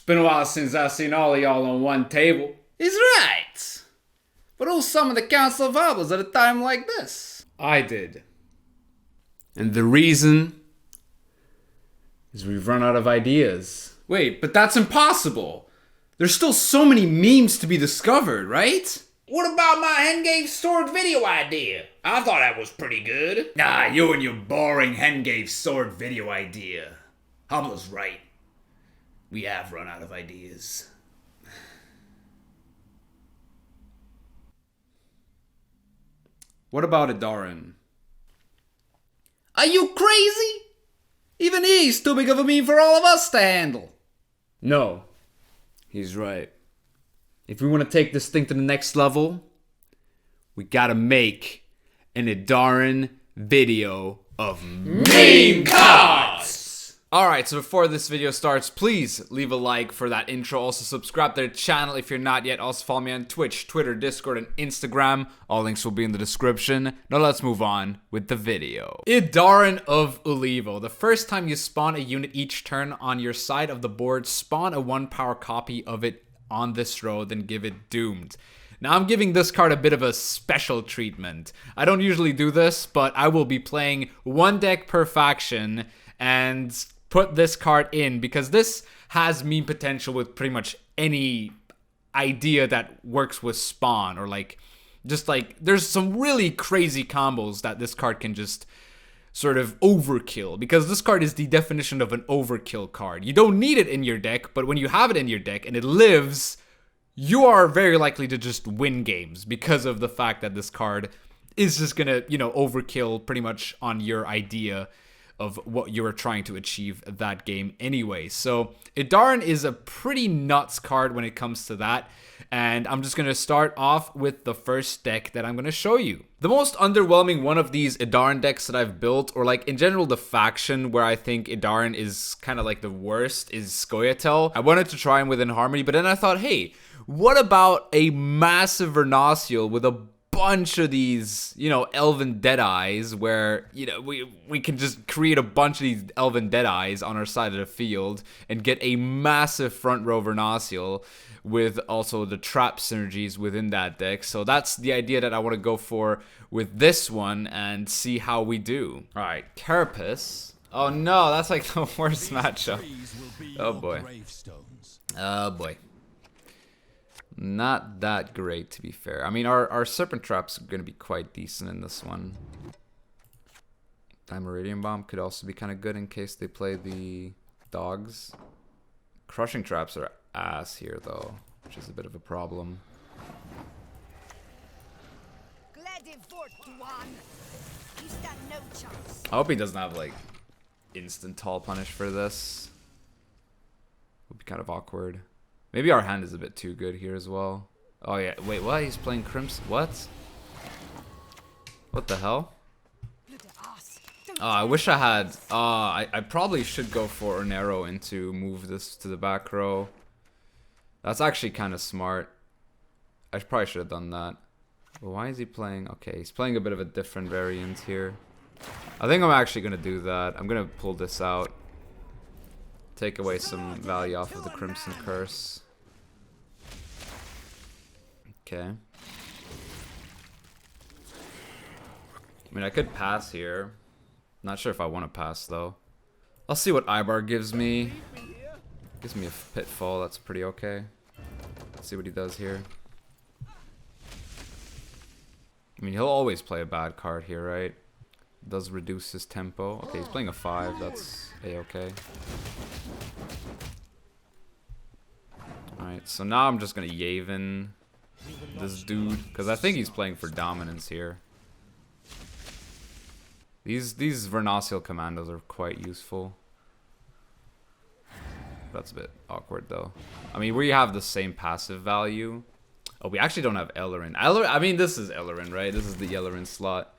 been a while since I've seen all of y'all on one table. He's right. But who summoned the Council of Hobbles at a time like this? I did. And the reason is we've run out of ideas. Wait, but that's impossible. There's still so many memes to be discovered, right? What about my Hengave sword video idea? I thought that was pretty good. Ah, you and your boring Hengave sword video idea. Hobble's right. We have run out of ideas. What about Idarin? Are you crazy? Even he's too big of a meme for all of us to handle. No, he's right. If we want to take this thing to the next level, we gotta make an Idarin video of meme cards! Alright, so before this video starts, please leave a like for that intro. Also subscribe to the channel if you're not yet. Also follow me on Twitch, Twitter, Discord, and Instagram. All links will be in the description. Now let's move on with the video. Idarin of Ulivo. The first time you spawn a unit each turn on your side of the board, spawn a 1-power copy of it on this row, then give it Doomed. Now I'm giving this card a bit of a special treatment. I don't usually do this, but I will be playing one deck per faction and put this card in because this has meme potential with pretty much any idea that works with spawn, or there's some really crazy combos that this card can just sort of overkill, because this card is the definition of an overkill card. You don't need it in your deck, but when you have it in your deck and it lives, you are very likely to just win games because of the fact that this card is just gonna, overkill pretty much on your idea of what you're trying to achieve that game anyway. So Idarin is a pretty nuts card when it comes to that. And I'm just going to start off with the first deck that I'm going to show you. The most underwhelming one of these Idarin decks that I've built, or in general the faction where I think Idarin is kind of the worst, is Scoia'tael. I wanted to try him within Harmony, but then I thought, hey, what about a massive Vernacial with a bunch of these, Elven Deadeyes, where, we can just create a bunch of these Elven Deadeyes on our side of the field and get a massive front row Vernacial with also the trap synergies within that deck. So that's the idea that I want to go for with this one and see how we do. All right, Carapace. Oh no, that's the worst matchup. Oh boy. Oh boy. Not that great, to be fair. I mean, our Serpent Traps are going to be quite decent in this one. Meridian Bomb could also be kind of good in case they play the dogs. Crushing Traps are ass here, though, which is a bit of a problem. I hope he doesn't have, instant Tall Punish for this. Would be kind of awkward. Maybe our hand is a bit too good here as well. Oh yeah, wait, what? He's playing Crimson? What? What the hell? Oh, I wish I had... I probably should go for an arrow and to move this to the back row. That's actually kind of smart. I probably should have done that. But why is he playing... Okay, he's playing a bit of a different variant here. I think I'm actually going to do that. I'm going to pull this out. Take away some value off of the Crimson Curse. Okay. I mean, I could pass here. Not sure if I want to pass, though. I'll see what Ibar gives me. Gives me a Pitfall. That's pretty okay. Let's see what he does here. I mean, he'll always play a bad card here, right? Does reduce his tempo. Okay, he's playing a 5. That's a-okay. Alright, so now I'm just gonna Yaven this dude, because I think he's playing for dominance here. These Vernacial commandos are quite useful. That's a bit awkward, though. I mean, we have the same passive value. Oh, we actually don't have Ellerin. I mean, this is Ellerin, right? This is the Ellerin slot.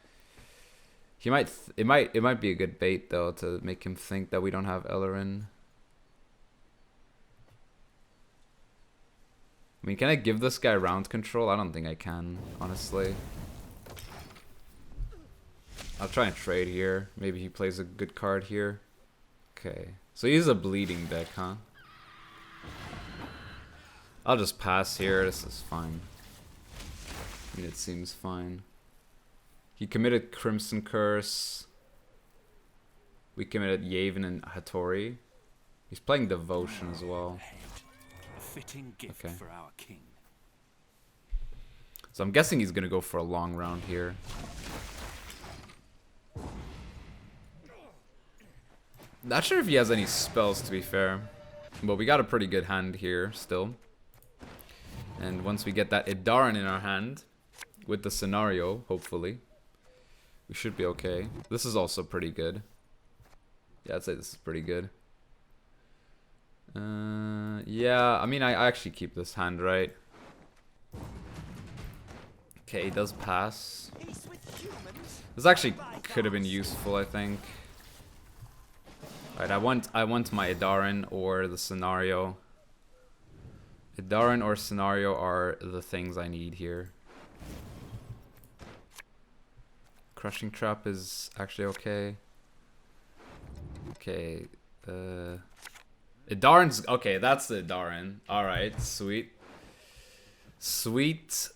It might be a good bait, though, to make him think that we don't have Ellerin. I mean, can I give this guy round control? I don't think I can, honestly. I'll try and trade here. Maybe he plays a good card here. Okay. So he's a bleeding deck, huh? I'll just pass here. This is fine. I mean, it seems fine. He committed Crimson Curse. We committed Yavin and Hattori. He's playing Devotion as well. A fitting gift for our king. So I'm guessing he's gonna go for a long round here. Not sure if he has any spells, to be fair. But we got a pretty good hand here still. And once we get that Idaran in our hand, with the scenario, hopefully, we should be okay. This is also pretty good. Yeah, I'd say this is pretty good. Yeah, I mean, I actually keep this hand, right? Okay, he does pass. This actually could have been useful, I think. Alright, I want my Idaran or the scenario. Idaran or scenario are the things I need here. Crushing Trap is actually okay. Okay, Idaran's okay, that's the Idaran. Alright, sweet. Sweet.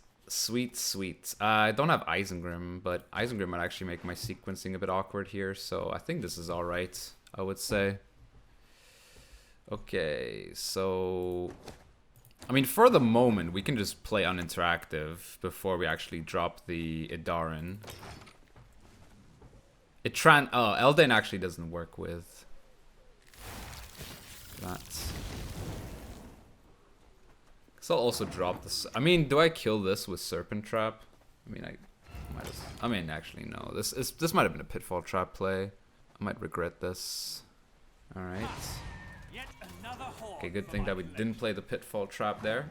I don't have Isengrim, but Isengrim might actually make my sequencing a bit awkward here, so I think this is alright, I would say. Okay, so I mean, for the moment, we can just play uninteractive before we actually drop the Idaran. Eldain actually doesn't work with that. So I'll also drop this. I mean, do I kill this with Serpent Trap? I mean, I mean, actually, no. This might have been a Pitfall Trap play. I might regret this. All right. Okay, good thing that we didn't play the Pitfall Trap there.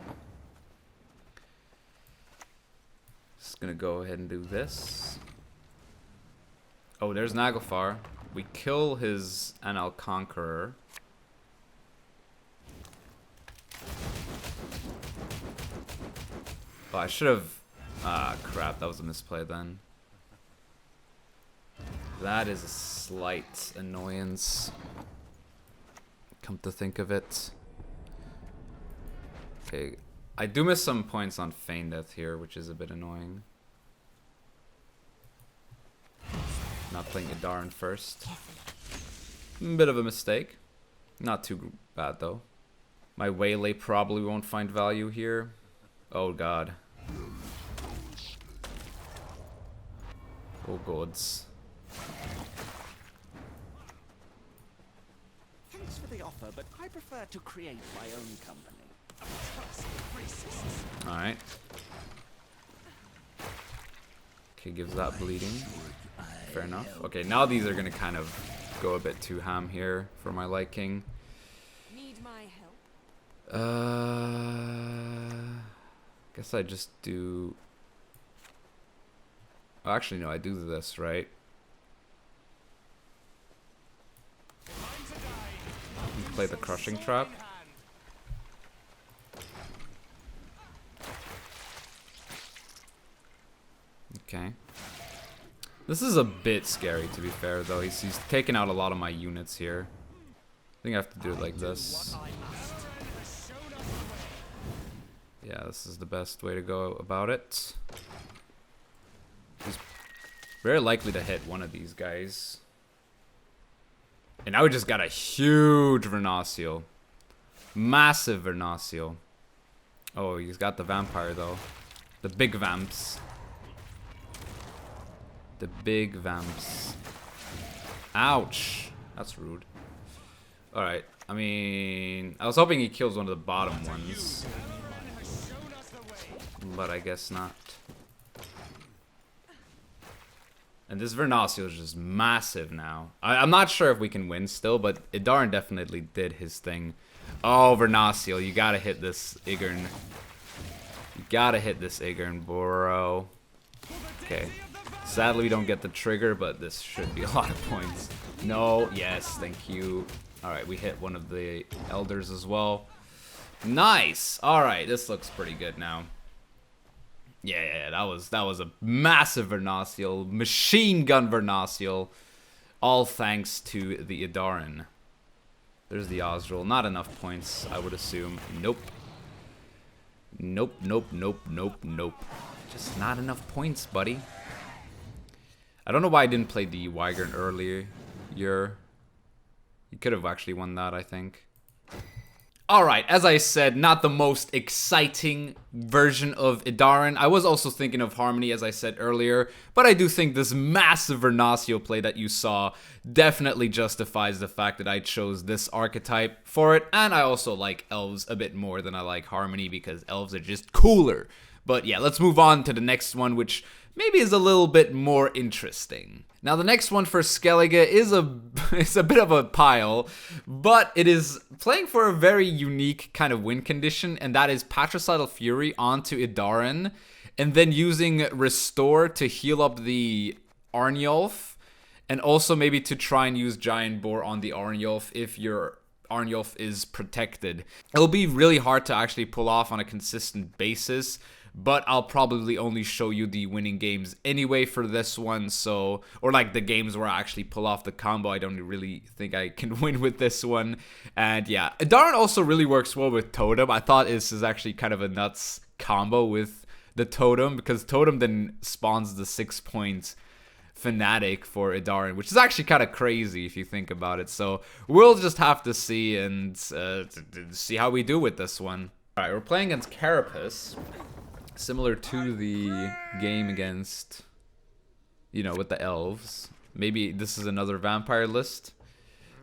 Just gonna go ahead and do this. Oh, there's Naglfar. We kill his Anal Conqueror. Oh, I should have... Ah, crap. That was a misplay then. That is a slight annoyance. Come to think of it. Okay. I do miss some points on Feign Death here, which is a bit annoying. Not playing Idaran first. Bit of a mistake. Not too bad, though. My Waylay probably won't find value here. Oh, God. Oh, gods. Thanks for the offer, but I prefer to create my own company. Alright. Okay, gives that bleeding. Fair enough. Okay, now these are gonna kind of go a bit too ham here for my liking. Need my help? Guess I just do... Oh, actually, no, I do this, right? Play the Crushing Trap. Okay. This is a bit scary, to be fair, though. He's taken out a lot of my units here. I think I have to do it like this. Yeah, this is the best way to go about it. He's very likely to hit one of these guys. And now we just got a huge Vernacial. Massive Vernacial. Oh, he's got the vampire, though. The big vamps. The big vamps. Ouch. That's rude. Alright. I mean, I was hoping he kills one of the bottom ones. But I guess not. And this Vernacial is just massive now. I'm not sure if we can win still, but Idaran definitely did his thing. Oh, Vernacial, you gotta hit this Igern. You gotta hit this Igern, bro. Okay. Sadly, we don't get the trigger, but this should be a lot of points. No, yes, thank you. Alright, we hit one of the elders as well. Nice! Alright, this looks pretty good now. Yeah, that was a massive Vernacial, machine gun Vernacial, all thanks to the Idaran. There's the Osril, not enough points, I would assume. Nope. Nope, nope, nope, nope, nope. Just not enough points, buddy. I don't know why I didn't play the Wyvern earlier. You could have actually won that, I think. Alright, as I said, not the most exciting version of Idaren. I was also thinking of Harmony, as I said earlier, but I do think this massive Vernacio play that you saw definitely justifies the fact that I chose this archetype for it, and I also like Elves a bit more than I like Harmony because Elves are just cooler. But yeah, let's move on to the next one, which maybe is a little bit more interesting. Now, the next one for Skellige is a bit of a pile, but it is playing for a very unique kind of win condition, and that is Patricidal Fury onto Idaren, and then using Restore to heal up the Arnjolf, and also maybe to try and use Giant Boar on the Arnjolf if your Arnjolf is protected. It'll be really hard to actually pull off on a consistent basis, but I'll probably only show you the winning games anyway for this one, so, or like the games where I actually pull off the combo. I don't really think I can win with this one. And yeah, Idaren also really works well with Totem. I thought this is actually kind of a nuts combo with the Totem, because Totem then spawns the 6-point Fanatic for Idaren, which is actually kind of crazy if you think about it. So we'll just have to see and see how we do with this one. Alright, we're playing against Carapace. Similar to the game against, you know, with the elves. Maybe this is another vampire list.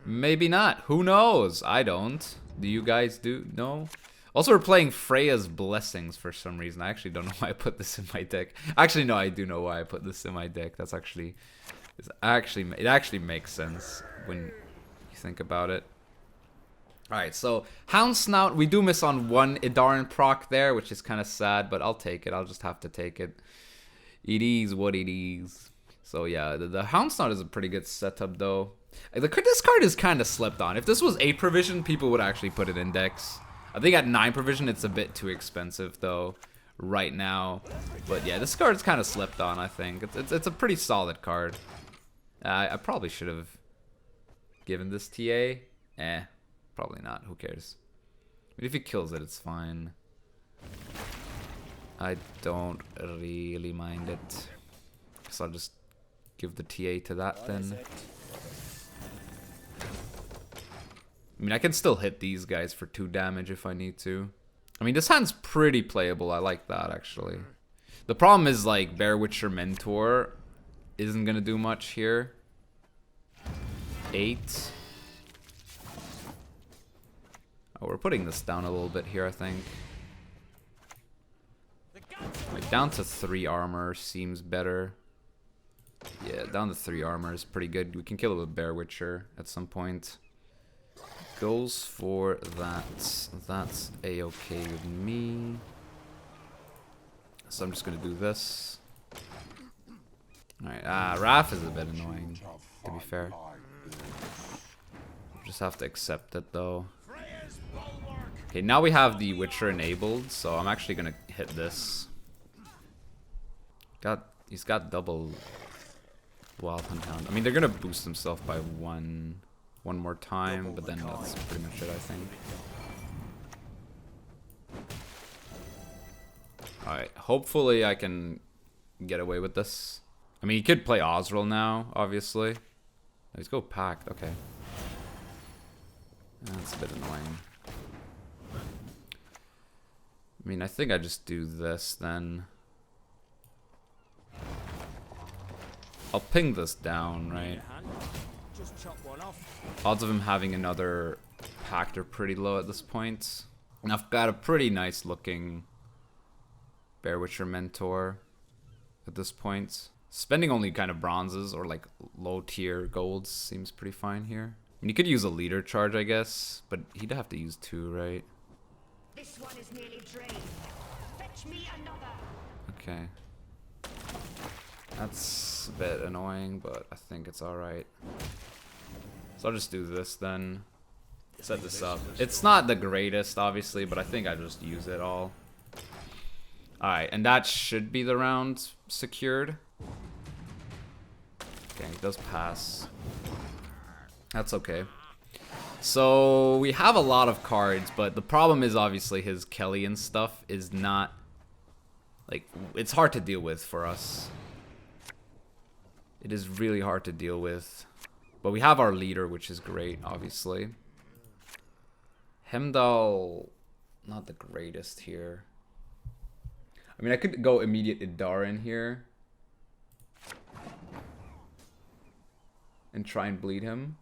Maybe not. Who knows? I don't. Do you guys do know? Also, we're playing Freya's Blessings for some reason. I actually don't know why I put this in my deck. Actually, no, I do know why I put this in my deck. That's actually, it actually makes sense when you think about it. Alright, so Hound Snout, we do miss on one Idaren proc there, which is kind of sad, but I'll take it. I'll just have to take it. It is what it is. So yeah, the Hound Snout is a pretty good setup though. This card is kind of slept on. If this was 8 provision, people would actually put it in decks. I think at 9 provision, it's a bit too expensive though right now. But yeah, this card is kind of slept on, I think. It's a pretty solid card. I probably should have given this TA. Probably not. Who cares? But if he kills it, it's fine. I don't really mind it. So I'll just give the TA to that then. I mean, I can still hit these guys for 2 damage if I need to. I mean, this hand's pretty playable. I like that, actually. The problem is, like, Bear Witcher Mentor isn't gonna do much here. 8. Oh, we're putting this down a little bit here, I think. Like, down to 3 armor seems better. Yeah, down to 3 armor is pretty good. We can kill it with Bear Witcher at some point. Goes for that. That's a-okay with me. So I'm just gonna do this. Alright, Raph is a bit annoying, to be fair. Just have to accept it, though. Okay, now we have the Witcher enabled, so I'm actually gonna hit this. He's got double Wild Hunt Hound. I mean, they're gonna boost himself by one more time, but then that's pretty much it, I think. Alright, hopefully I can get away with this. I mean, he could play Osriel now, obviously. Let's go Pact, okay. That's a bit annoying. I mean, I think I just do this then. I'll ping this down, right? Odds of him having another Pact are pretty low at this point. And I've got a pretty nice looking Bear Witcher Mentor at this point. Spending only kind of bronzes or like low tier golds seems pretty fine here. I mean, you could use a leader charge, I guess, but he'd have to use 2, right? This one is nearly drained. Fetch me another. Okay. That's a bit annoying, but I think it's alright. So I'll just do this then. Set this up. It's not the greatest, obviously, but I think I just use it all. Alright, and that should be the round secured. Okay, it does pass. That's okay. So we have a lot of cards, but the problem is obviously his Kelly and stuff is not, like, it's hard to deal with for us. It is really hard to deal with. But we have our leader, which is great, obviously. Hemdall, not the greatest here. I mean, I could go immediate Idarin here. And try and bleed him.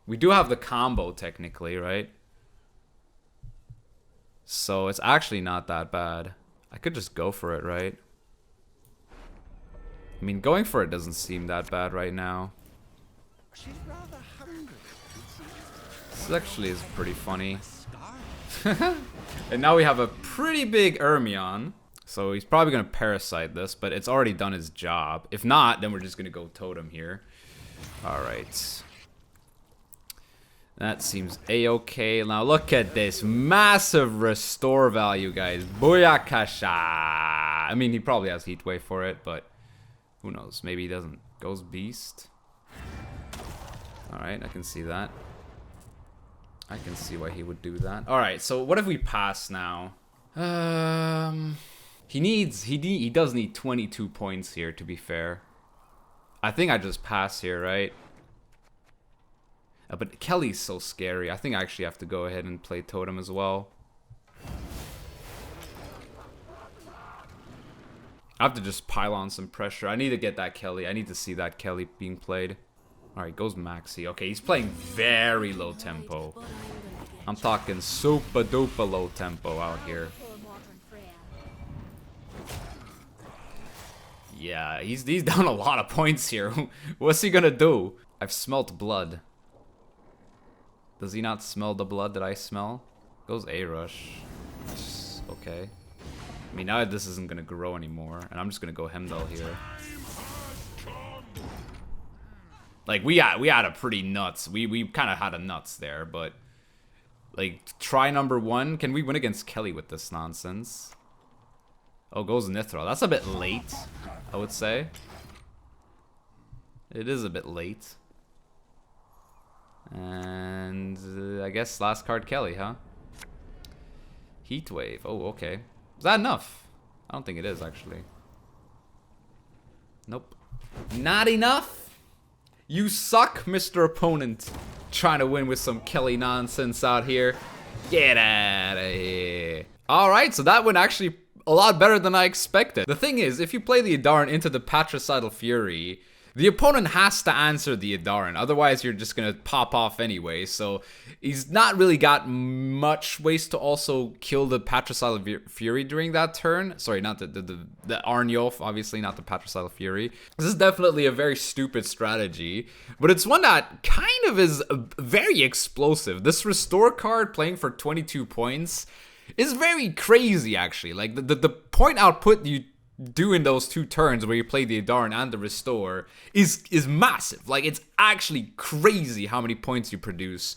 We do have the combo, technically, right? So it's actually not that bad. I could just go for it, right? I mean, going for it doesn't seem that bad right now. She's rather hungry. This actually is pretty funny. And now we have a pretty big Ermion. So he's probably going to Parasite this, but it's already done his job. If not, then we're just going to go Totem here. Alright. That seems a-okay. Now look at this. Massive restore value, guys. Booyakasha. I mean, he probably has Heatwave for it, but who knows? Maybe he doesn't. Goes Beast. Alright, I can see that. I can see why he would do that. Alright, so what if we pass now? He does need 22 points here, to be fair. I think I just pass here, right? But Kelly's so scary. I think I actually have to go ahead and play Totem as well. I have to just pile on some pressure. I need to get that Kelly. I need to see that Kelly being played. Alright, goes Maxi. Okay, he's playing very low tempo. I'm talking super duper low tempo out here. Yeah, he's down a lot of points here. What's he gonna do? I've smelt blood. Does he not smell the blood that I smell? Goes A-Rush. Okay. I mean, now this isn't gonna grow anymore, and I'm just gonna go Hemdall here. Like, we had a pretty nuts. We kind of had a nuts there, but like, try number one. Can we win against Kelly with this nonsense? Oh, goes Nithra. That's a bit late, I would say. It is a bit late. And I guess last card Kelly, huh? Heatwave. Oh, okay. Is that enough? I don't think it is, actually. Nope. Not enough? You suck, Mr. Opponent. Trying to win with some Kelly nonsense out here. Get out of here. Alright, so that went actually a lot better than I expected. The thing is, if you play the Idarin into the Patricidal Fury, the opponent has to answer the Idarin, otherwise you're just gonna pop off anyway, so he's not really got much ways to also kill the Patricidal Fury during that turn. Sorry, not the Arnulf, obviously not the Patricidal Fury. This is definitely a very stupid strategy, but it's one that kind of is very explosive. This Restore card playing for 22 points is very crazy, actually. Like, the point output you do in those two turns where you play the Idarin and the Restore is massive. Like, it's actually crazy how many points you produce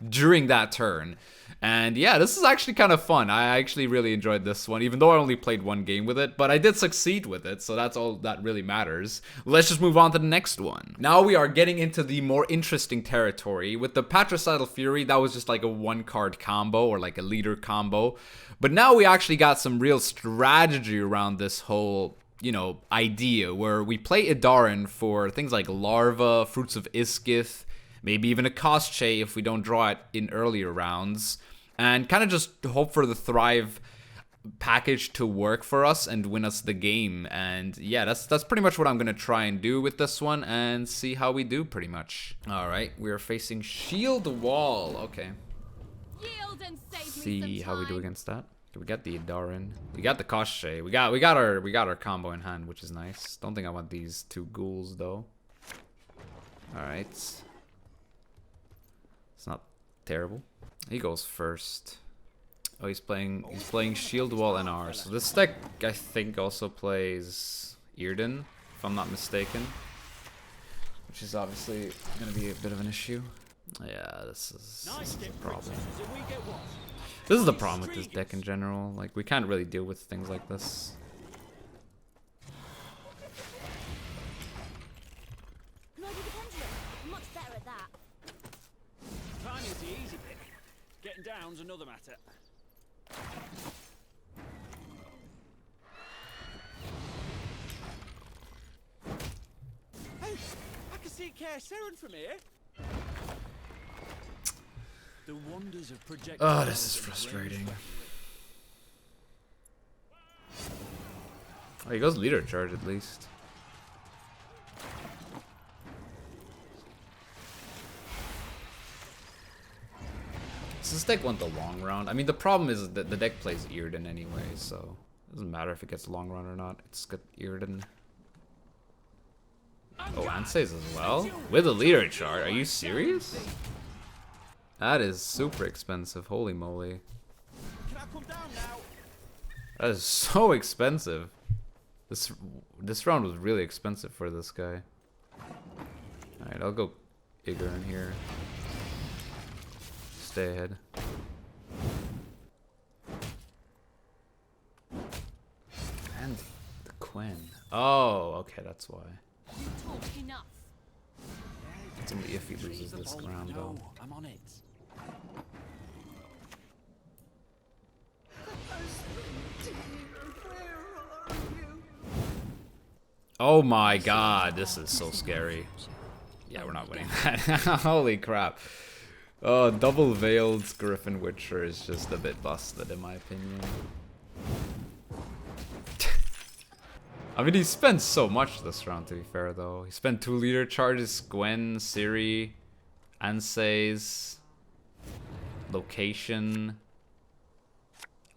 during that turn. And yeah, this is actually kind of fun. I actually really enjoyed this one, even though I only played one game with it, but I did succeed with it, so that's all that really matters. Let's just move on to the next one. Now we are getting into the more interesting territory. With the Patricidal Fury, that was just like a one-card combo, or like a leader combo. But now we actually got some real strategy around this whole, you know, idea, where we play Idarin for things like Larva, Fruits of Iskith, maybe even a Koschei if we don't draw it in earlier rounds, and kind of just hope for the Thrive package to work for us and win us the game. And yeah, that's pretty much what I'm gonna try and do with this one, and see how we do, pretty much. All right, we are facing Shield Wall. Okay. Yield and save See me some how we do time. against that. We got the Idarin. We got the Koschei. We got our combo in hand, which is nice. Don't think I want these two ghouls though. All right. It's not terrible. He goes first. Oh, he's playing Shield Wall NR. So this deck, I think, also plays Earden, if I'm not mistaken. Which is obviously gonna be a bit of an issue. Yeah, this is a problem. This is the problem with this deck in general. Like, we can't really deal with things like this. Can I do the pendulum? I'm much better at that. getting down's another matter. Hey, I can see Kaer Seren from here. The wonders of projectiles. Oh, this is frustrating. Oh, he goes leader charge at least. Does this deck want the long round? I mean, the problem is that the deck plays Earden anyway, so it doesn't matter if it gets long round or not. It's got Earden. Oh, Ansays as well? With a leader chart? Are you serious? That is super expensive. Holy moly. Can I come down now? That is so expensive. This round was really expensive for this guy. Alright, I'll go Igor in here. Stay ahead. And the Quen. Oh, okay, that's why. You talk enough. It's only if he loses this round, though. No, I'm on it. Oh my god, this is so scary. Yeah, we're not winning that. Holy crap. Oh, double veiled Griffin Witcher is just a bit busted in my opinion. I mean, he spent so much this round, to be fair, though. He spent 2 leader charges, Gwen, Ciri, Ansays, location.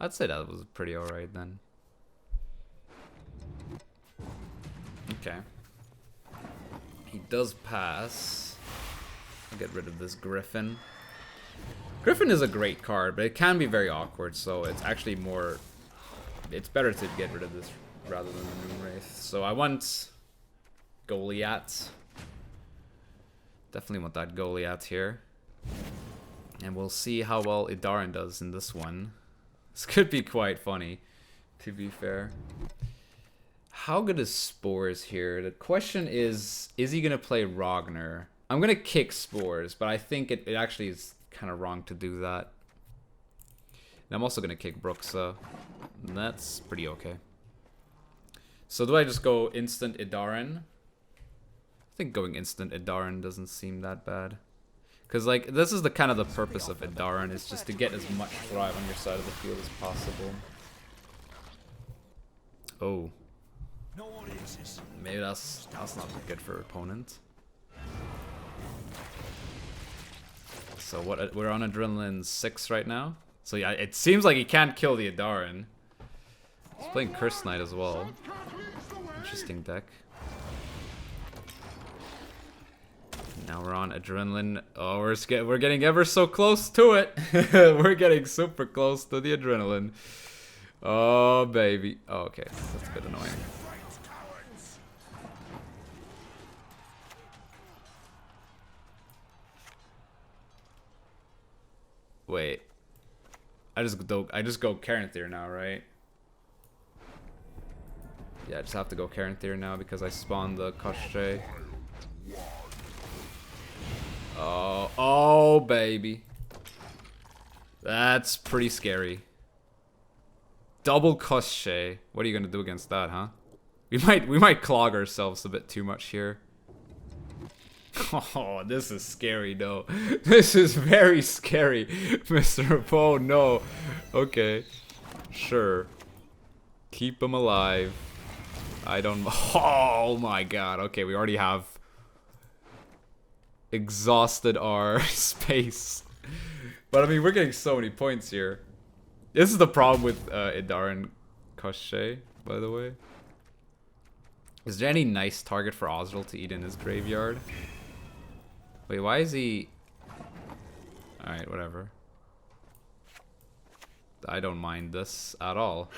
I'd say that was pretty alright then. Okay. He does pass. I'll get rid of this Griffin. Griffin is a great card, but it can be very awkward, so it's actually more... It's better to get rid of this rather than the Moonwraith. So I want Goliath. Definitely want that Goliath here. And we'll see how well Idarin does in this one. This could be quite funny, to be fair. How good is Spores here? The question is he going to play Ragnar? I'm going to kick Spores, but I think it actually is kind of wrong to do that. And I'm also going to kick Bruxa. And that's pretty okay. So do I just go instant Idarin? I think going instant Idarin doesn't seem that bad. Because, like, this is the kind of the purpose of Idarin, is just to get as much thrive on your side of the field as possible. Oh. Maybe that's not good for opponent. So what? We're on Adrenaline 6 right now. So yeah, it seems like he can't kill the Idarin. He's playing Curse Knight as well. Interesting deck. Now we're on Adrenaline. Oh, we're getting ever so close to it. We're getting super close to the Adrenaline. Oh baby. Oh, okay, that's a bit annoying. Wait. I just go Caranthir now, right? Yeah, I just have to go Caranthir now because I spawned the Koshche. Oh baby. That's pretty scary. Double Koshche. What are you gonna do against that, huh? We might clog ourselves a bit too much here. Oh, this is scary though. This is very scary, Mr. Oh no. Okay. Sure. Keep him alive. I don't... Oh my god. Okay, we already have exhausted our space. But I mean, we're getting so many points here. This is the problem with Idarin Koshche, by the way. Is there any nice target for Osriel to eat in his graveyard? Wait, why is he... Alright, whatever. I don't mind this at all.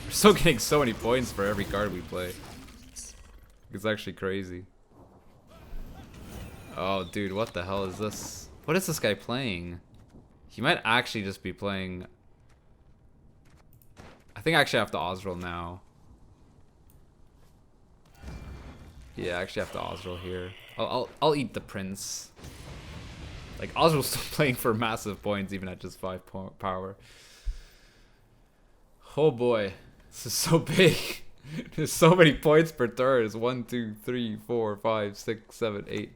We're still getting so many points for every card we play. It's actually crazy. Oh, dude, what the hell is this? What is this guy playing? He might actually just be playing... I think I actually have to Osriel now. Yeah, I actually have to Osriel here. I'll eat the prince. Like, Oswald's still playing for massive points, even at just 5 power. Oh boy, this is so big. There's so many points per turn. It's 1, 2, 3, 4, 5, 6, 7, 8.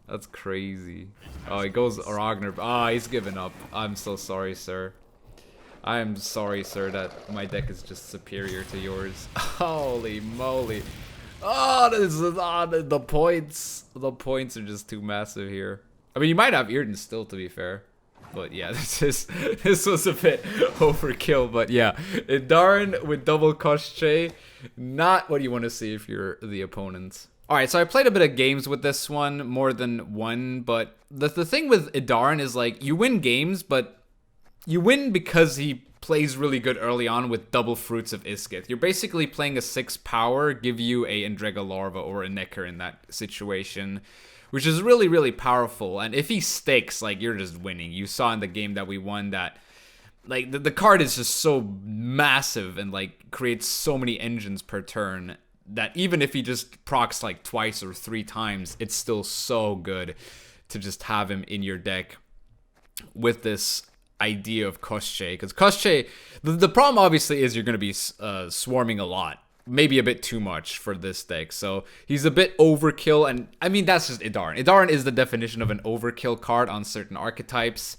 That's crazy. Oh, he goes Ragnar. Ah, he's given up. I'm so sorry, sir. I am sorry, sir, that my deck is just superior to yours. Holy moly. Oh, this is the points. The points are just too massive here. I mean, you might have Irden still, to be fair. But yeah, this was a bit overkill. But yeah, Darren with double Koshche, not what you want to see if you're the opponent. Alright, so I played a bit of games with this one, more than one, but the thing with Idarin is, like, you win games, but you win because he plays really good early on with double Fruits of Iskith. You're basically playing a 6 power, give you a Endrega Larva or a Necker in that situation, which is really, really powerful. And if he sticks, like, you're just winning. You saw in the game that we won that, like, the card is just so massive and, like, creates so many engines per turn that even if he just procs like twice or 3 times, it's still so good to just have him in your deck with this idea of Koshche. Because Koshche, the problem obviously is you're going to be swarming a lot. Maybe a bit too much for this deck. So he's a bit overkill. And I mean, that's just Idarin. Idarin is the definition of an overkill card on certain archetypes.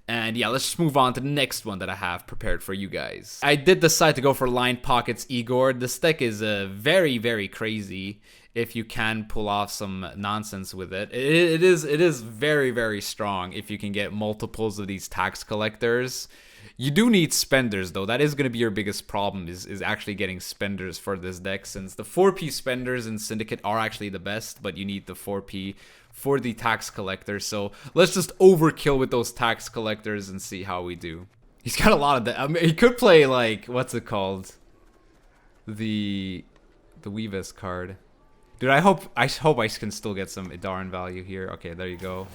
And yeah, let's just move on to the next one that I have prepared for you guys. I did decide to go for Line Pockets Igor. This deck is very, very crazy if you can pull off some nonsense with it. It is very, very strong if you can get multiples of these tax collectors. You do need spenders, though. That is going to be your biggest problem, is actually getting spenders for this deck, since the 4P spenders in Syndicate are actually the best, but you need the 4P for the tax collectors. So let's just overkill with those tax collectors and see how we do. He's got a lot of that. I mean, he could play, like, what's it called? The Weavis card. Dude, I hope I can still get some Idarin value here. Okay, there you go.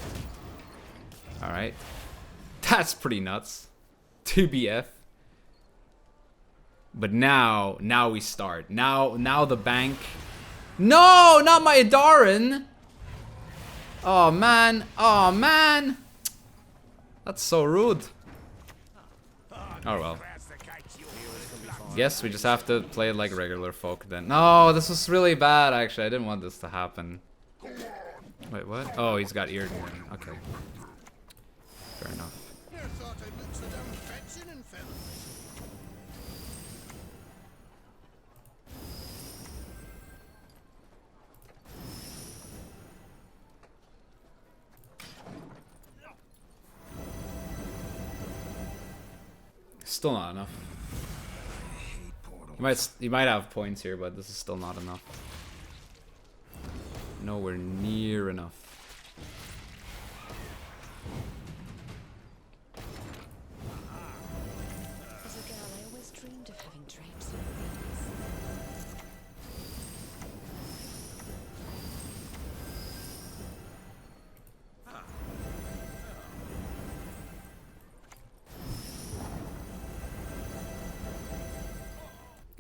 All right. That's pretty nuts. 2BF. But now we start. Now the bank. No, not my Idarin. Oh man. Oh man. That's so rude. Oh well. Guess we just have to play it like regular folk then. No, this was really bad actually. I didn't want this to happen. Wait, what? Oh, he's got Irden. Okay. Fair enough. Still not enough. You might have points here, but this is still not enough. Nowhere near enough. As a girl, I always dreamed of having drapes like these.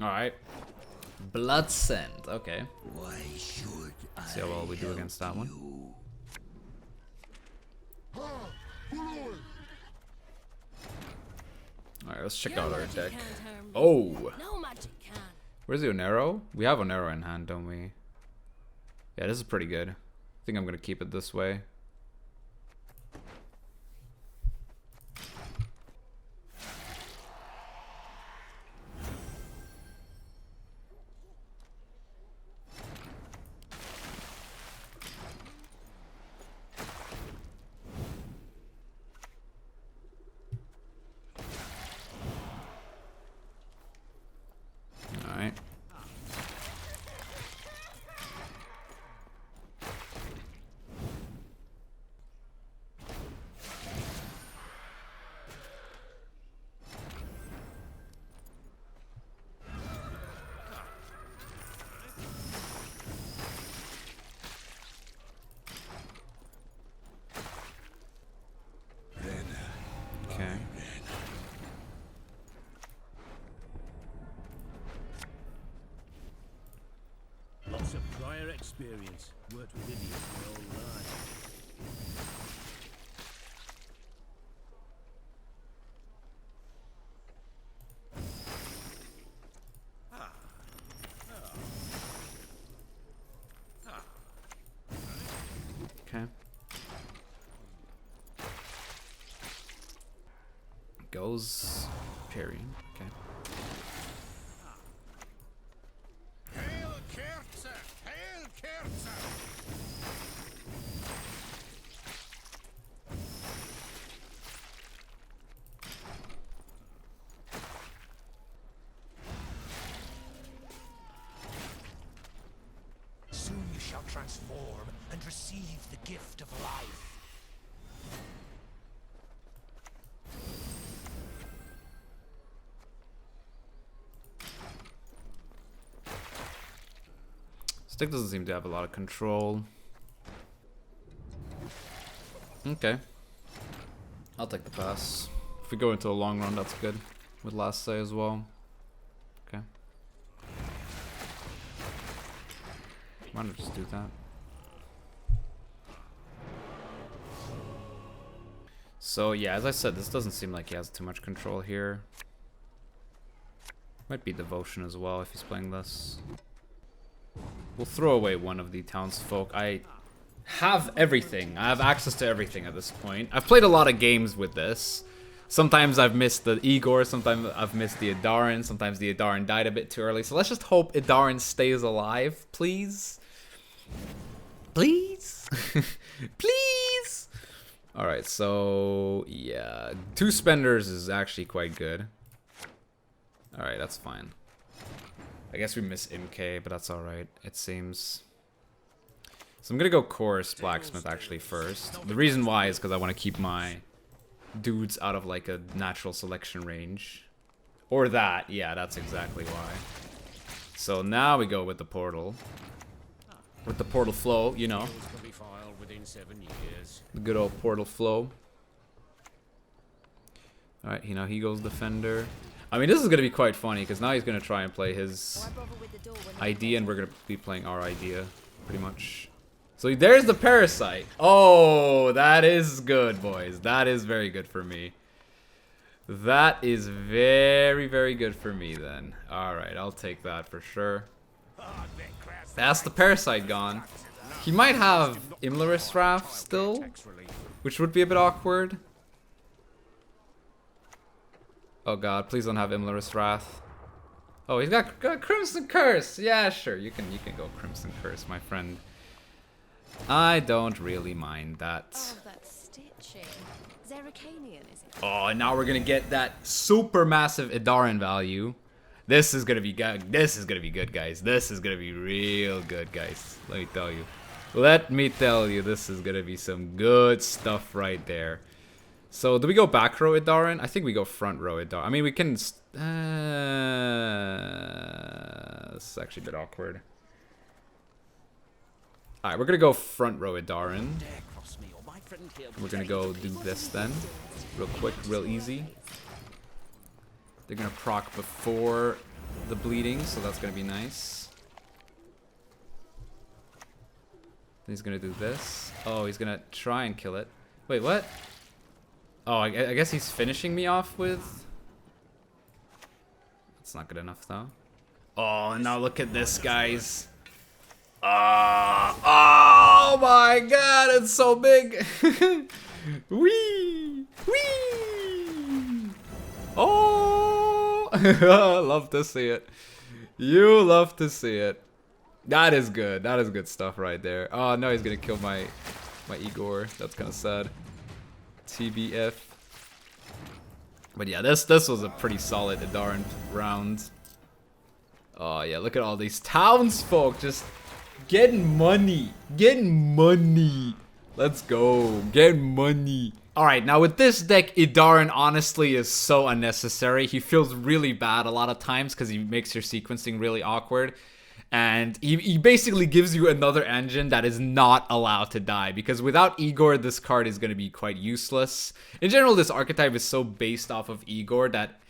Alright. Blood Scent. Okay. Why should I See how well we do against that one. Alright, let's check out our deck. Oh! No magic can. Where's the Onero? We have Onero in hand, don't we? Yeah, this is pretty good. I think I'm gonna keep it this way. Alright. Okay. Lots of prior experience. Worked with idiots my whole life. goes parry. Okay. Hail Kerzer! Hail Kerzer! Soon you shall transform and receive the gift of life. Stick doesn't seem to have a lot of control. Okay. I'll take the pass. If we go into a long run, that's good. With last say as well. Okay. Why not just do that? So yeah, as I said, this doesn't seem like he has too much control here. Might be devotion as well if he's playing this. We'll throw away one of the townsfolk. I have everything. I have access to everything at this point. I've played a lot of games with this. Sometimes I've missed the Igor, sometimes I've missed the Idaran, sometimes the Idaran died a bit too early. So let's just hope Idaran stays alive, please. Please? Please? Alright, so yeah. 2 spenders is actually quite good. Alright, that's fine. I guess we miss MK, but that's alright, it seems. So I'm gonna go Chorus Blacksmith actually first. The reason why is because I want to keep my dudes out of like a natural selection range. Or that, yeah, that's exactly why. So now we go with the portal. With the portal flow, you know. The good old portal flow. Alright, you know, he goes Defender. I mean, this is going to be quite funny, because now he's going to try and play his idea, and we're going to be playing our idea, pretty much. So there's the Parasite. Oh, that is good, boys. That is very good for me. That is very, very good for me, then. Alright, I'll take that for sure. That's the Parasite gone. He might have Imlerus Wrath still, which would be a bit awkward. Oh god, please don't have Imlerus Wrath. Oh, he's got Crimson Curse. Yeah, sure, you can go Crimson Curse, my friend. I don't really mind that. Oh, that's stitching. Zerricanian, is it? Oh, and now we're gonna get that super massive Idaran value. This is gonna be good. This is gonna be good, guys. This is gonna be real good, guys. Let me tell you. Let me tell you, this is gonna be some good stuff right there. So, do we go back row Idaran? I think we go front row Idaran. I mean, we can... this is actually a bit awkward. Alright, we're gonna go front row Idaran. We're gonna go do this then. Real quick, real easy. They're gonna proc before the bleeding, so that's gonna be nice. He's gonna do this. Oh, he's gonna try and kill it. Wait, what? Oh, I guess he's finishing me off with... That's not good enough, though. Oh, and now look at this, guys. Oh my god, it's so big. Wee! Wee! Oh! Love to see it. You love to see it. That is good. That is good stuff right there. Oh, no, he's gonna kill my Igor. That's kind of sad. TBF. But yeah, this was a pretty solid Idaran round. Oh yeah, look at all these townsfolk just getting money. Getting money. Let's go. Getting money. Alright, now with this deck, Idaran honestly is so unnecessary. He feels really bad a lot of times because he makes your sequencing really awkward. And he basically gives you another engine that is not allowed to die. Because without Igor, this card is going to be quite useless. In general, this archetype is so based off of Igor that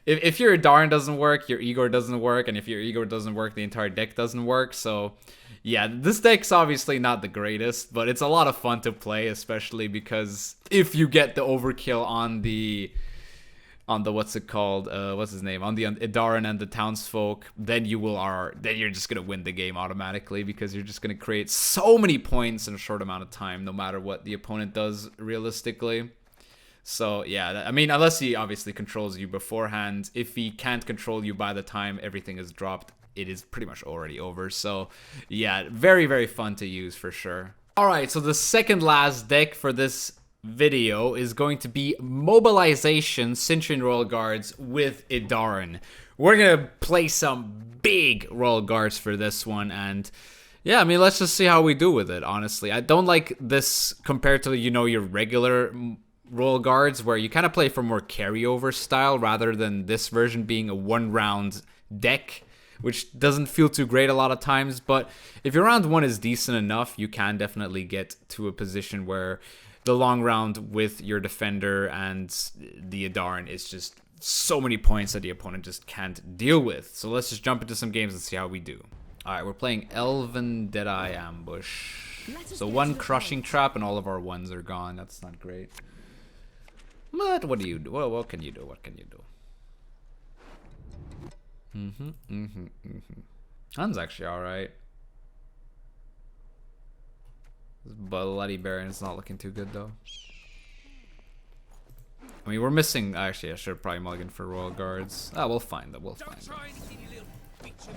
if your Idaran doesn't work, your Igor doesn't work. And if your Igor doesn't work, the entire deck doesn't work. So yeah, this deck's obviously not the greatest. But it's a lot of fun to play, especially because if you get the overkill on the what's it called, what's his name, on the Idaran and the townsfolk, then you're just gonna win the game automatically because you're just gonna create so many points in a short amount of time, no matter what the opponent does realistically. So yeah, I mean, unless he obviously controls you beforehand, if he can't control you by the time everything is dropped, it is pretty much already over. So yeah, very, very fun to use for sure. All right, so the second last deck for this video is going to be Mobilization Centurion Royal Guards with Idaran. We're gonna play some big Royal Guards for this one, and yeah, I mean, let's just see how we do with it, honestly. I don't like this compared to, you know, your regular Royal Guards, where you kind of play for more carryover style rather than this version being a one-round deck, which doesn't feel too great a lot of times. But if your round one is decent enough, you can definitely get to a position where the long round with your defender and the Idaran is just so many points that the opponent just can't deal with. So let's just jump into some games and see how we do. Alright, we're playing Elven Deadeye Ambush. So one crushing trap and all of our ones are gone. That's not great. But what do you do? Well, what can you do? What can you do? Han's actually alright. This Bloody Baron's not looking too good though. I mean, we're missing. Actually, I should probably mulligan for Royal Guards. Ah, we'll find them. We'll find them.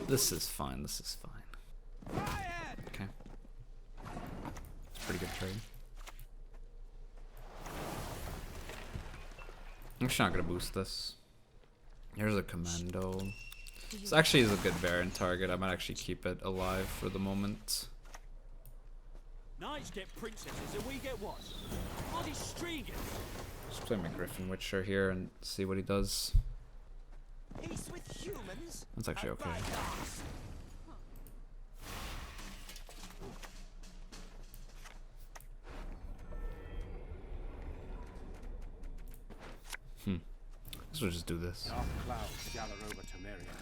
This is fine. This is fine. Okay. It's a pretty good trade. I'm actually not gonna boost this. Here's a commando. This actually is a good Baron target. I might actually keep it alive for the moment. Knights get princesses and we get what? Bloody stringers. Just play my Griffin Witcher here and see what he does. Peace with humans. That's actually okay. Let's just do this. Dark clouds gather over Temeria.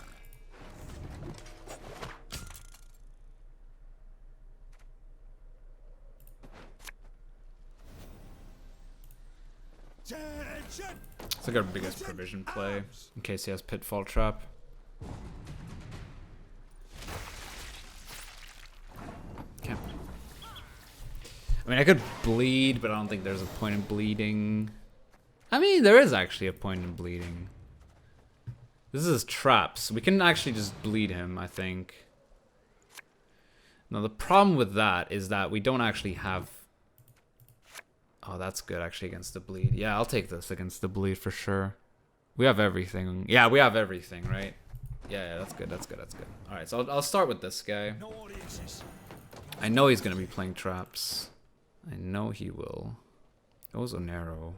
It's like our biggest provision play in case he has Pitfall Trap. Okay. I mean, I could bleed, but I don't think there's a point in bleeding. I mean, there is actually a point in bleeding. This is traps. We can actually just bleed him, I think. Now, the problem with that is that we don't actually have... Oh, that's good, actually, against the bleed. Yeah, I'll take this against the bleed for sure. We have everything. Yeah, we have everything, right? Yeah, that's good, that's good, that's good. Alright, so I'll start with this guy. I know he's going to be playing traps. I know he will. It was a narrow.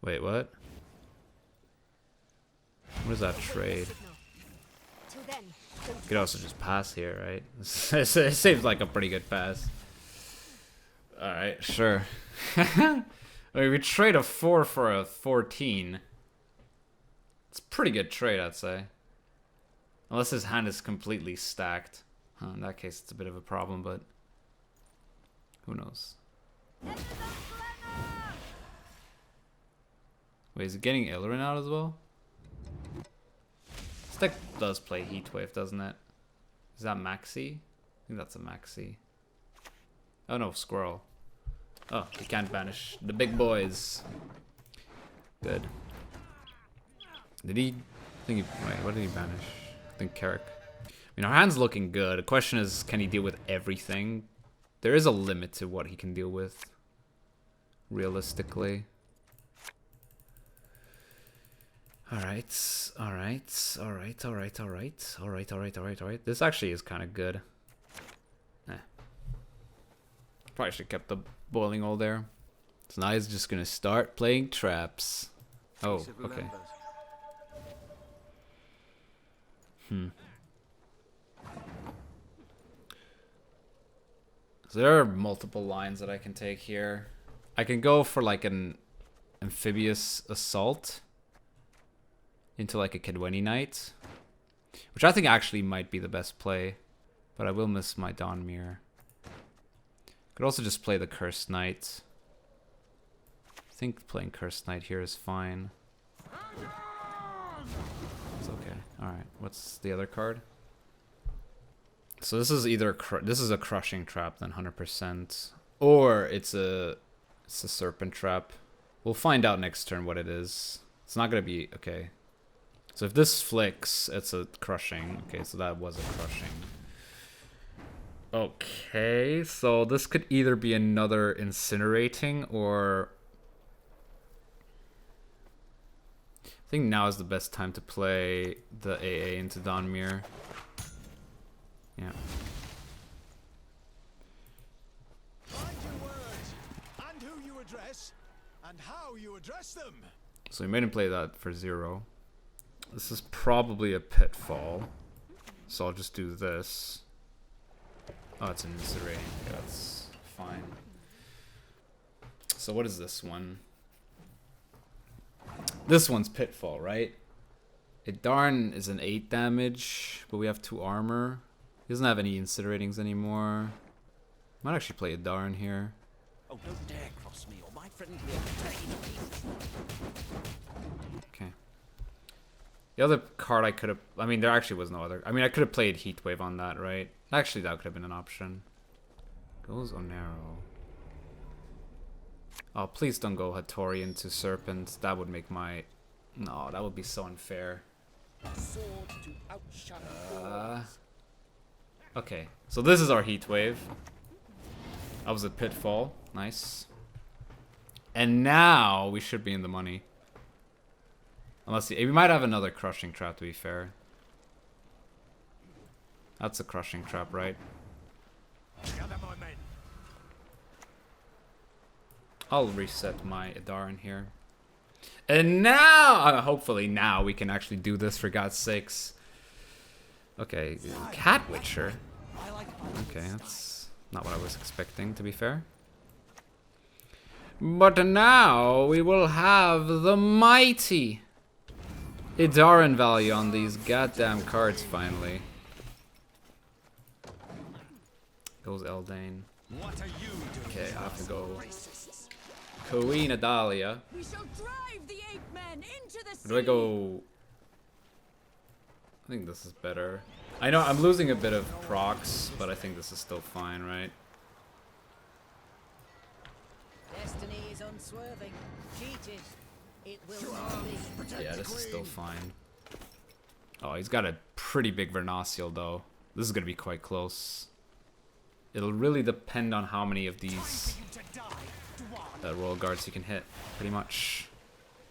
Wait, what? What is that trade? You could also just pass here, right? It seems like a pretty good pass. Alright, sure. I mean, we trade a 4 for a 14. It's a pretty good trade, I'd say. Unless his hand is completely stacked. Huh, in that case, it's a bit of a problem, but... Who knows? Wait, is it getting Illirin out as well? This deck does play Heatwave, doesn't it? Is that Maxi? I think that's a Maxi. Oh no, Squirrel. Oh, he can't banish the big boys. Good. Did he... I think he... Wait, what did he banish? I think Carrick. I mean, our hand's looking good. The question is, can he deal with everything? There is a limit to what he can deal with. Realistically. Alright. This actually is kind of good. Probably should have kept the boiling oil there. So now he's just gonna start playing traps. Oh, okay. So there are multiple lines that I can take here. I can go for like an amphibious assault into like a Kedweni Knight, which I think actually might be the best play, but I will miss my Dawnmere. Could also just play the Cursed Knight. I think playing Cursed Knight here is fine. It's okay. Alright, what's the other card? So this is either this is a Crushing Trap then 100%, or it's a It's a serpent trap. We'll find out next turn what it is. It's not gonna be okay. So if this flicks, it's a crushing. Okay, so that was a crushing. Okay, so this could either be another incinerating or I think now is the best time to play the AA into Donmir. Yeah. Find your words, and who you address, and how you address them. So we made him play that for 0. This is probably a pitfall. So I'll just do this. Oh, it's an incinerating. Okay, that's fine. So what is this one? This one's pitfall, right? Idarn is an 8 damage, but we have 2 armor. He doesn't have any incineratings anymore. Might actually play Idarn here. Oh, don't dare cross me, or my friend will tear you to pieces. Okay. The other card I could have... I mean, there actually was no other... I mean, I could have played Heatwave on that, right? Actually, that could have been an option. Goes Onero. Oh, please don't go Hattori into Serpent. That would make my... No, that would be so unfair. Sword to outshine Okay, so this is our Heatwave. That was a pitfall. Nice. And now we should be in the money. Unless we might have another crushing trap, to be fair. That's a crushing trap, right? Gather my men. I'll reset my Idaran here. And now, hopefully now we can actually do this for God's sakes. Okay, Cat Witcher. Okay, that's not what I was expecting, to be fair. But now we will have the mighty Idaran value on these goddamn cards finally. Goes Eldane. What are you doing? Okay, I have to go Queen Adalia. We shall drive the ape men into the sea. Do I go? I think this is better. I know I'm losing a bit of procs, but I think this is still fine, right? Destiny is unswerving. Cheated. It will not be. Yeah, this is still fine. Oh, he's got a pretty big Vernacial though. This is gonna be quite close. It'll really depend on how many of these Royal Guards he can hit, pretty much.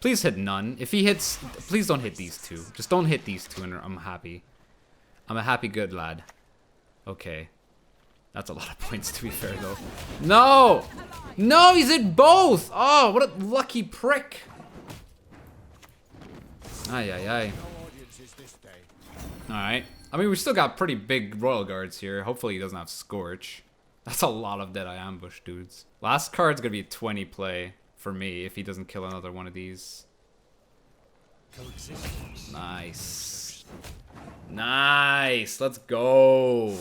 Please hit none. If he hits, please don't hit these 2. Just don't hit these 2 and I'm happy. I'm a happy good lad. Okay. That's a lot of points to be fair though. No! No, he's hit both! Oh, what a lucky prick. Ay, ay, ay. Alright. I mean, we still got pretty big Royal Guards here. Hopefully he doesn't have Scorch. That's a lot of Deadeye Ambush, dudes. Last card's gonna be a 20 play for me if he doesn't kill another one of these. Nice. Nice. Let's go.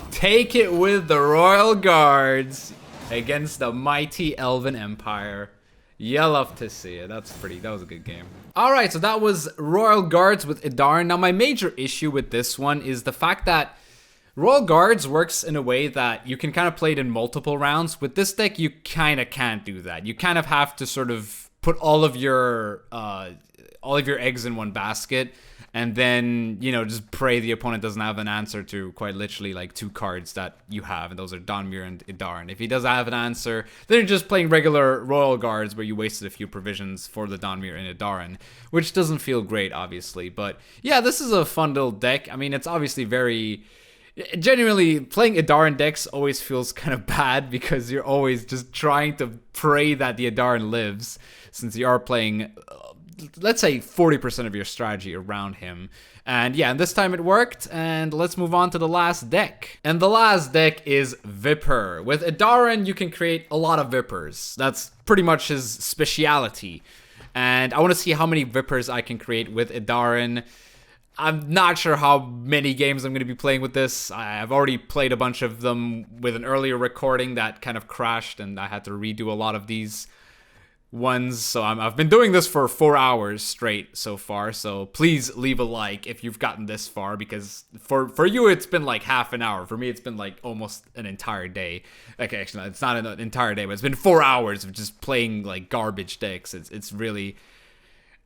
Take it with the Royal Guards against the mighty Elven Empire. You love to see it. That was a good game. Alright, so that was Royal Guards with Idaran. Now my major issue with this one is the fact that Royal Guards works in a way that you can kind of play it in multiple rounds. With this deck, you kind of can't do that. You kind of have to sort of put all of your eggs in one basket, and then, you know, just pray the opponent doesn't have an answer to quite literally like 2 cards that you have, and those are Donmir and Idaran. If he does have an answer, then you're just playing regular Royal Guards where you wasted a few provisions for the Donmir and Idaran, which doesn't feel great, obviously. But yeah, this is a fun little deck. I mean, it's obviously very... Genuinely, playing Idaran decks always feels kind of bad because you're always just trying to pray that the Idaran lives, since you are playing, let's say, 40% of your strategy around him. And yeah, and this time it worked, and let's move on to the last deck. And the last deck is Viper. With Idaran, you can create a lot of Vipers. That's pretty much his speciality. And I want to see how many Vipers I can create with Idaran. I'm not sure how many games I'm going to be playing with this. I've already played a bunch of them with an earlier recording that kind of crashed, and I had to redo a lot of these ones. So I've been doing this for 4 hours straight so far. So please leave a like if you've gotten this far, because for you it's been like half an hour. For me it's been like almost an entire day. Okay, actually it's not an entire day, but it's been 4 hours of just playing like garbage decks. It's really,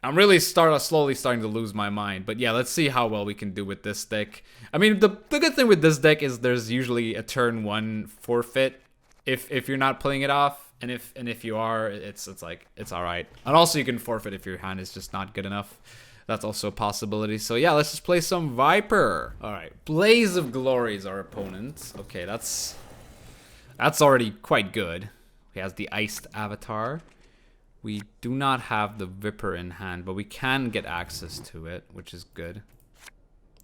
I'm really slowly starting to lose my mind. But yeah, let's see how well we can do with this deck. I mean, the good thing with this deck is there's usually a turn 1 forfeit if you're not playing it off. And if you are, it's like, it's alright. And also you can forfeit if your hand is just not good enough. That's also a possibility. So yeah, let's just play some Viper. Alright, Blaze of Glory is our opponent. Okay, that's already quite good. He has the Iced Avatar. We do not have the Viper in hand, but we can get access to it, which is good.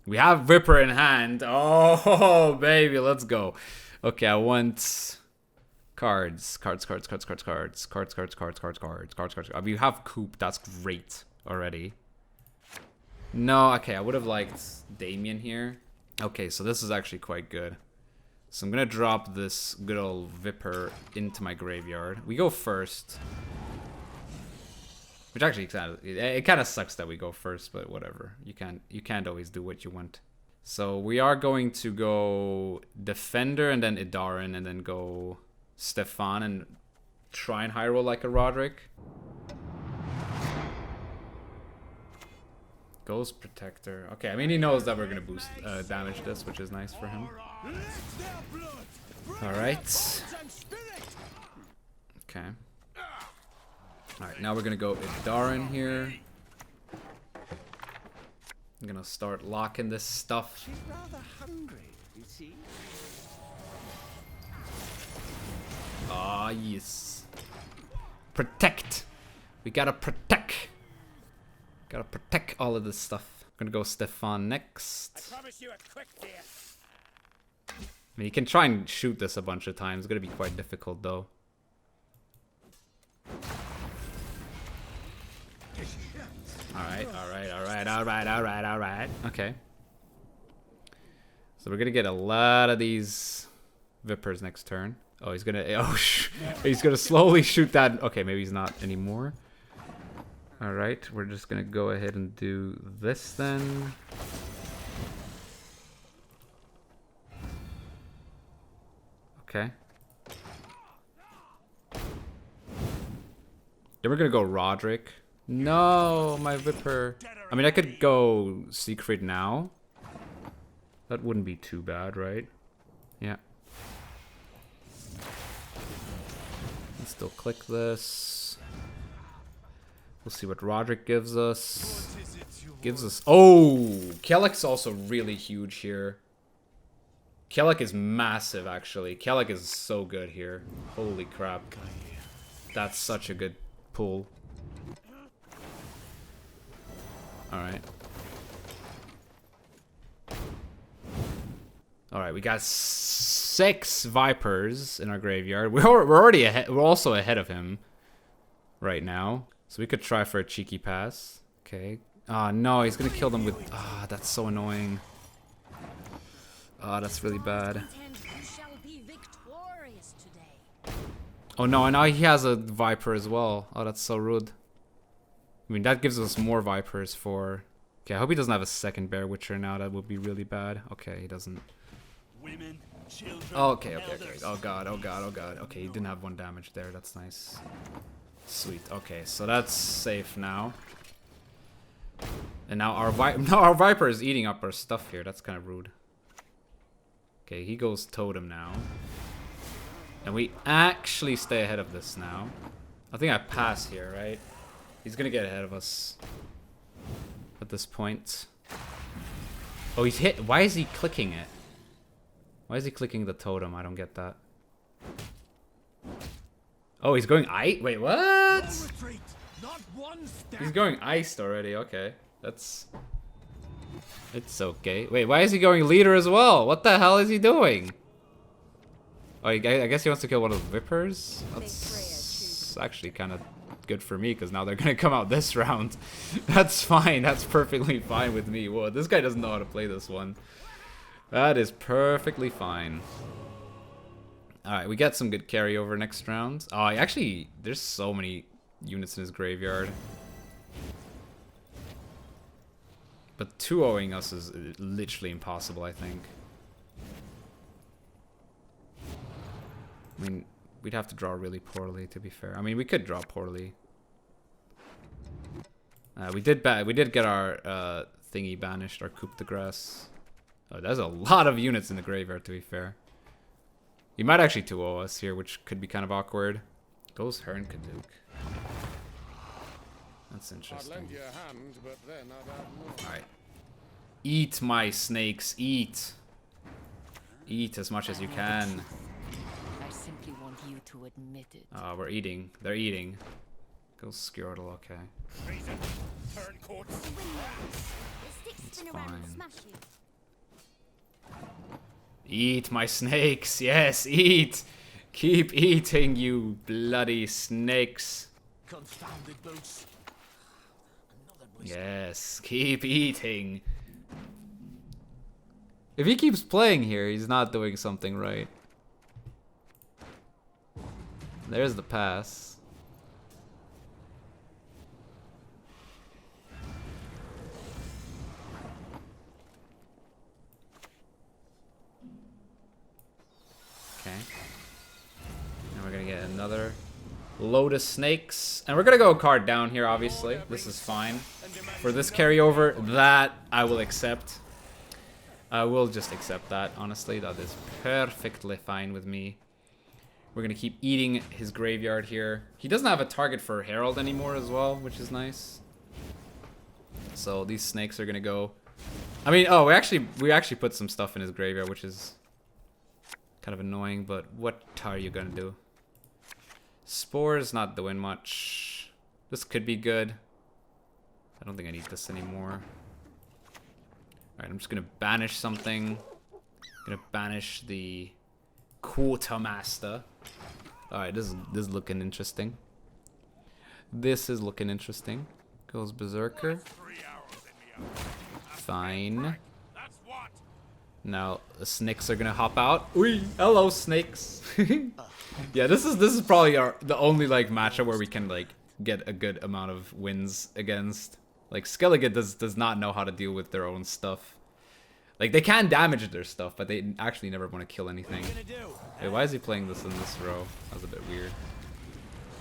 We have Viper in hand. Oh, baby, let's go. Okay, I want cards. You have Coop, that's great already. No, okay, I would have liked Damien here. Okay, so this is actually quite good. So I'm gonna drop this good old Viper into my graveyard. We go first. Which actually it kind of sucks that we go first, but whatever. You can't always do what you want. So we are going to go Defender and then Idarin and then go Stefan and try and high roll like a Roderick. Ghost Protector. Okay, I mean he knows that we're gonna boost damage this, which is nice for him. Alright. Okay. Alright, now we're gonna go Idarin here. I'm gonna start locking this stuff. She's rather hungry, you see. Ah, yes. Protect. We gotta protect. Gotta protect all of this stuff. I'm gonna go Stefan next. I promise you a quick death. I mean, you can try and shoot this a bunch of times. It's gonna be quite difficult though. Alright. Okay. So we're gonna get a lot of these Vipers next turn. Oh, he's gonna slowly shoot that. Okay, maybe he's not anymore. Alright, we're just gonna go ahead and do this then. Okay. Then we're gonna go Roderick. No, my Viper. I mean, I could go Secret now. That wouldn't be too bad, right? Yeah. Let's still click this. We'll see what Roderick gives us. Oh! Kellick's also really huge here. Kellick is massive, actually. Kellick is so good here. Holy crap. That's such a good pull. Alright. Alright, we got 6 Vipers in our graveyard. We're already ahead. We're also ahead of him right now. So we could try for a cheeky pass. Okay. Ah, no, he's gonna kill them with... Ah, that's so annoying. Ah, that's really bad. You shall be victorious today. Oh no, and now he has a Viper as well. Oh, that's so rude. I mean, that gives us more Vipers for... Okay, I hope he doesn't have a second Bear Witcher now. That would be really bad. Okay, he doesn't. Women, children, Oh, okay. Oh god. Okay, he didn't have 1 damage there. That's nice. Sweet. Okay, so that's safe now. And now our Viper is eating up our stuff here. That's kind of rude. Okay, he goes Totem now. And we actually stay ahead of this now. I think I pass here, right? He's gonna get ahead of us at this point. Oh, he's hit. Why is he clicking it? Why is he clicking the totem? I don't get that. Oh, he's going ice? Wait, what? He's going iced already. Okay, that's... It's okay. Wait, why is he going leader as well? What the hell is he doing? Oh, I guess he wants to kill one of the Vipers? That's actually kind of good for me, because now they're going to come out this round. That's fine. That's perfectly fine with me. Whoa, this guy doesn't know how to play this one. That is perfectly fine. Alright, we got some good carryover next round. Oh, actually, there's so many units in his graveyard. But 2-0ing us is literally impossible, I think. I mean, we'd have to draw really poorly, to be fair. I mean, we could draw poorly. We did get our thingy banished, our coup de grace. Oh, there's a lot of units in the graveyard, to be fair. You might actually 2-0 us here, which could be kind of awkward. Goes Hearn Kaduk. That's interesting. Alright. Eat, my snakes, eat. Eat as much as you can. I simply want you to admit it. We're eating. They're eating. Go Skirtle, okay. It's fine. Eat, my snakes, yes, eat! Keep eating, you bloody snakes. Confounded boots. Yes, keep eating. If he keeps playing here, he's not doing something right. There's the pass. Okay. Now we're gonna get another load of snakes. And we're gonna go a card down here, obviously. This is fine. For this carryover, that I will accept. I will just accept that, honestly. That is perfectly fine with me. We're gonna keep eating his graveyard here. He doesn't have a target for Herald anymore as well, which is nice. So these snakes are gonna go. I mean, oh, we actually put some stuff in his graveyard, which is kind of annoying, but what are you gonna do? Spore's not doing much. This could be good. I don't think I need this anymore. Alright, I'm just gonna banish something. Gonna banish the Quartermaster. Alright, this is looking interesting. This is looking interesting. Goes Berserker. Fine. Now the snakes are gonna hop out. Oi, hello snakes. Yeah, this is probably the only like matchup where we can like get a good amount of wins against. Like Skellige does not know how to deal with their own stuff. Like they can damage their stuff, but they actually never want to kill anything. Wait, why is he playing this in this row? That was a bit weird.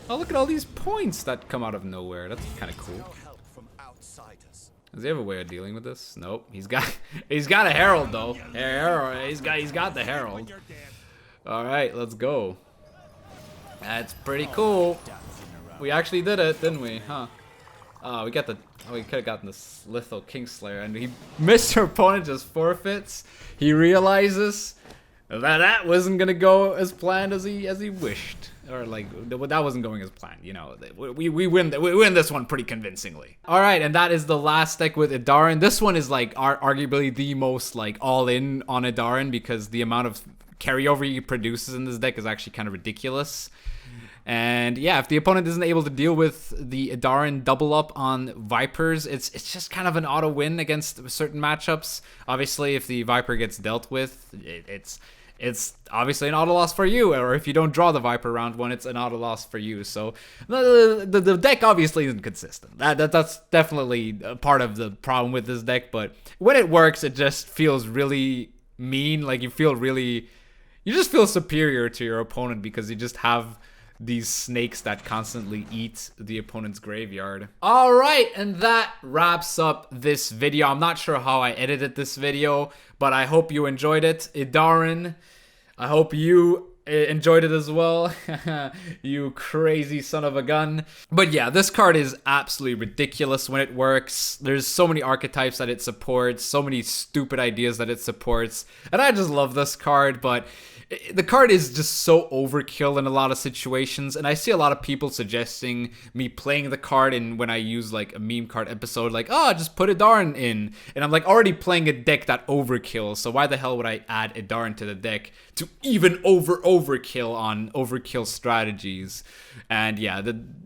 Oh, look at all these points that come out of nowhere. That's kind of cool. Does he have a way of dealing with this? Nope. He's got a Herald though. He's got the Herald. All right, let's go. That's pretty cool. We actually did it, didn't we? Huh? Oh, we could have gotten this Lethal Kingslayer, and he Mr. Opponent just forfeits. He realizes that wasn't gonna go as planned as he wished, or like that wasn't going as planned. You know, we win this one pretty convincingly. All right, and that is the last deck with Idaran. This one is like arguably the most like all in on Idaran because the amount of carryover he produces in this deck is actually kind of ridiculous. And yeah, if the opponent isn't able to deal with the Idaran double up on Vipers, it's just kind of an auto win against certain matchups. Obviously, if the Viper gets dealt with, it's obviously an auto loss for you. Or if you don't draw the Viper round one, it's an auto loss for you. So the deck obviously isn't consistent. That's definitely a part of the problem with this deck. But when it works, it just feels really mean. Like you just feel superior to your opponent because you just have these snakes that constantly eat the opponent's graveyard. All right, and that wraps up this video. I'm not sure how I edited this video, but I hope you enjoyed it. Idaran, I hope you enjoyed it as well. You crazy son of a gun. But yeah, this card is absolutely ridiculous when it works. There's so many archetypes that it supports, so many stupid ideas that it supports, and I just love this card. But the card is just so overkill in a lot of situations, and I see a lot of people suggesting me playing the card in when I use like a meme card episode, like, oh, just put Idaran in, and I'm like already playing a deck that overkills, so why the hell would I add Idaran to the deck to even overkill on overkill strategies? And yeah,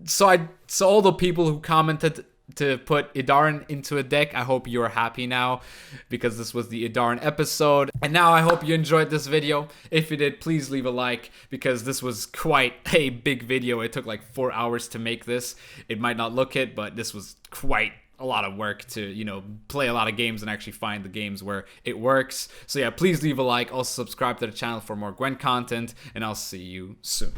so all the people who commented to put Idarin into a deck. I hope you're happy now because this was the Idarin episode. And now I hope you enjoyed this video. If you did, please leave a like because this was quite a big video. It took like 4 hours to make this. It might not look it, but this was quite a lot of work to, you know, play a lot of games and actually find the games where it works. So yeah, please leave a like. Also subscribe to the channel for more Gwent content, and I'll see you soon.